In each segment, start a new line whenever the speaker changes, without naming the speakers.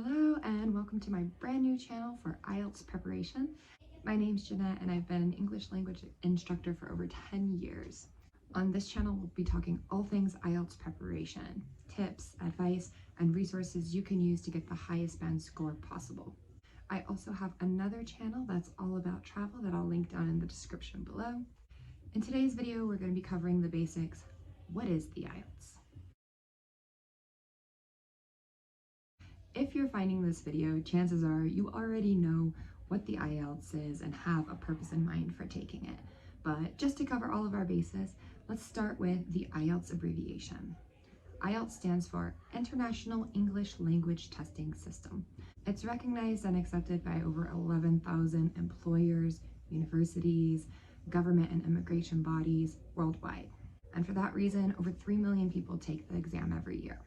Hello and welcome to my brand new channel for IELTS preparation. My name's Jeanette and I've been an English language instructor for over 10 years. On this channel, we'll be talking all things IELTS preparation, tips, advice, and resources you can use to get the highest band score possible. I also have another channel that's all about travel that I'll link down in the description below. In today's video, we're going to be covering the basics. What is the IELTS? If you're finding this video, chances are you already know what the IELTS is and have a purpose in mind for taking it. But just to cover all of our bases, let's start with the IELTS abbreviation. IELTS stands for International English Language Testing System. It's recognized and accepted by over 11,000 employers, universities, government and immigration bodies worldwide. And for that reason, over 3 million people take the exam every year.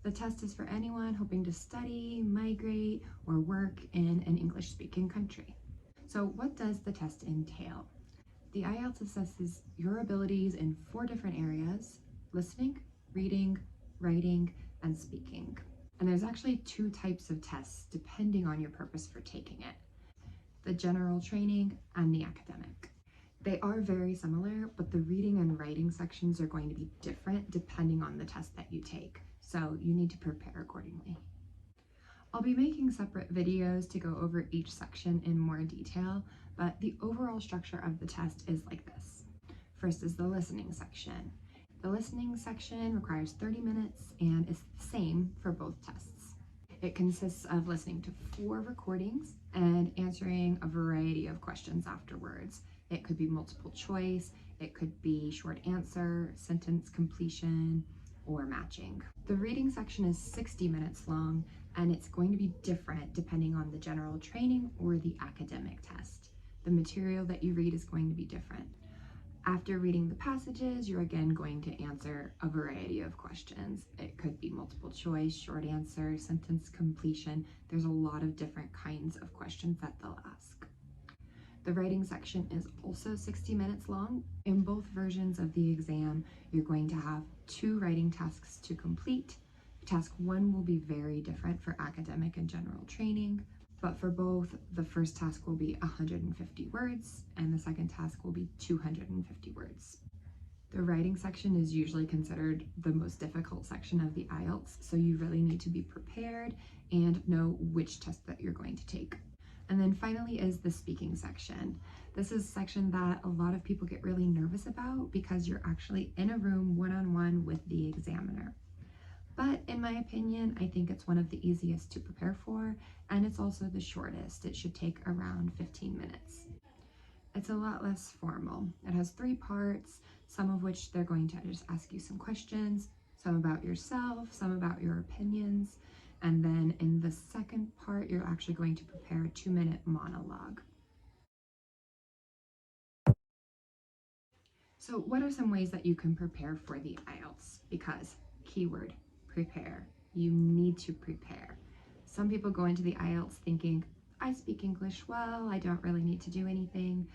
The test is for anyone hoping to study, migrate, or work in an English-speaking country. So what does the test entail? The IELTS assesses your abilities in 4 different areas: listening, reading, writing, and speaking. And there's actually 2 types of tests depending on your purpose for taking it: the general training and the academic. They are very similar, but the reading and writing sections are going to be different depending on the test that you take. So you need to prepare accordingly. I'll be making separate videos to go over each section in more detail, but the overall structure of the test is like this. First is the listening section. The listening section requires 30 minutes and is the same for both tests. It consists of listening to 4 recordings and answering a variety of questions afterwards. It could be multiple choice, it could be short answer, sentence completion, or matching. The reading section is 60 minutes long, and it's going to be different depending on the general training or the academic test. The material that you read is going to be different. After reading the passages, you're again going to answer a variety of questions. It could be multiple choice, short answer, sentence completion. There's a lot of different kinds of questions that they'll ask. The writing section is also 60 minutes long. In both versions of the exam, you're going to have 2 writing tasks to complete. Task 1 will be very different for academic and general training, but for both, the first task will be 150 words and the second task will be 250 words. The writing section is usually considered the most difficult section of the IELTS, so you really need to be prepared and know which test that you're going to take. And then finally is the speaking section. This is a section that a lot of people get really nervous about because you're actually in a room one-on-one with the examiner. But in my opinion, I think it's one of the easiest to prepare for, and it's also the shortest. It should take around 15 minutes. It's a lot less formal. It has 3 parts, some of which they're going to just ask you some questions, some about yourself, some about your opinions. And then in the second part, you're actually going to prepare a 2-minute monologue. So what are some ways that you can prepare for the IELTS? Because keyword, prepare. You need to prepare. Some people go into the IELTS thinking, I speak English well, I don't really need to do anything.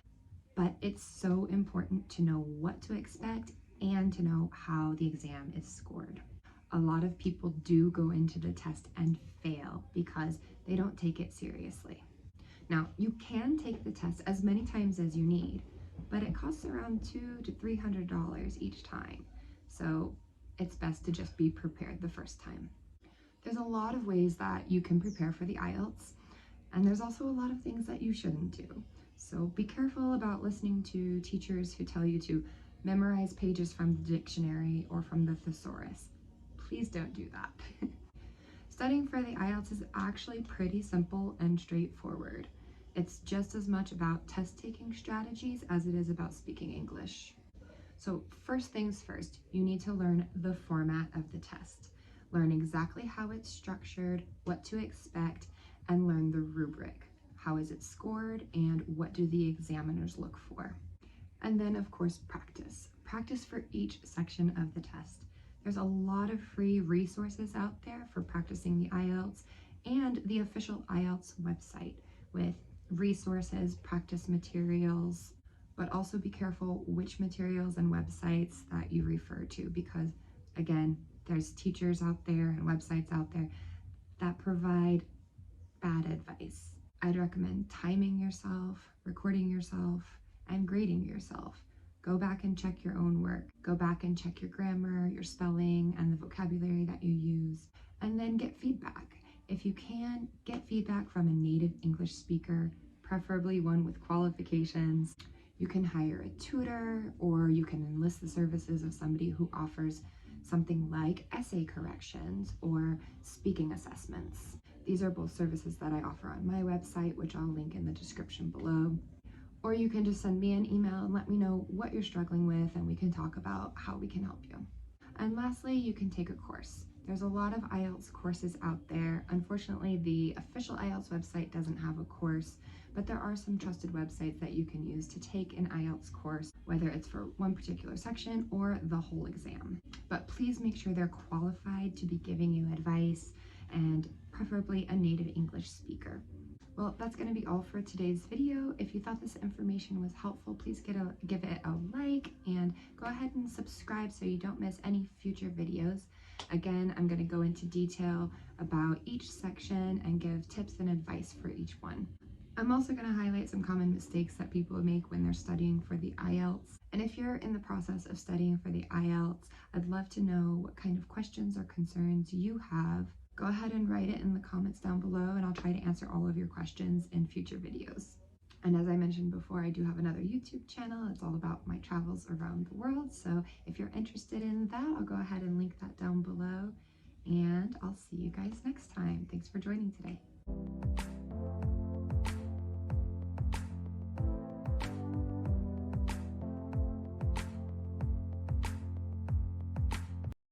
But it's so important to know what to expect and to know how the exam is scored. A lot of people do go into the test and fail because they don't take it seriously. Now, you can take the test as many times as you need, but it costs around $200 to $300 each time. So it's best to just be prepared the first time. There's a lot of ways that you can prepare for the IELTS, and there's also a lot of things that you shouldn't do. So be careful about listening to teachers who tell you to memorize pages from the dictionary or from the thesaurus. Please don't do that. Studying for the IELTS is actually pretty simple and straightforward. It's just as much about test-taking strategies as it is about speaking English. So first things first, you need to learn the format of the test. Learn exactly how it's structured, what to expect, and learn the rubric. How is it scored, and what do the examiners look for? And then, of course, practice. Practice for each section of the test. There's a lot of free resources out there for practicing the IELTS and the official IELTS website with resources, practice materials, but also be careful which materials and websites that you refer to because, again, there's teachers out there and websites out there that provide bad advice. I'd recommend timing yourself, recording yourself, and grading yourself. Go back and check your own work. Go back and check your grammar, your spelling, and the vocabulary that you use, and then get feedback. If you can, get feedback from a native English speaker, preferably one with qualifications. You can hire a tutor, or you can enlist the services of somebody who offers something like essay corrections or speaking assessments. These are both services that I offer on my website, which I'll link in the description below. Or you can just send me an email and let me know what you're struggling with, and we can talk about how we can help you. And lastly, you can take a course. There's a lot of IELTS courses out there. Unfortunately, the official IELTS website doesn't have a course, but there are some trusted websites that you can use to take an IELTS course, whether it's for one particular section or the whole exam. But please make sure they're qualified to be giving you advice, and preferably a native English speaker. Well, that's going to be all for today's video. If you thought this information was helpful, please give it a like and go ahead and subscribe so you don't miss any future videos. Again, I'm going to go into detail about each section and give tips and advice for each one. I'm also going to highlight some common mistakes that people make when they're studying for the IELTS. And if you're in the process of studying for the IELTS, I'd love to know what kind of questions or concerns you have. Go ahead and write it in the comments down below, and I'll try to answer all of your questions in future videos. And as I mentioned before, I do have another YouTube channel. It's all about my travels around the world. So if you're interested in that, I'll go ahead and link that down below. And I'll see you guys next time. Thanks for joining today.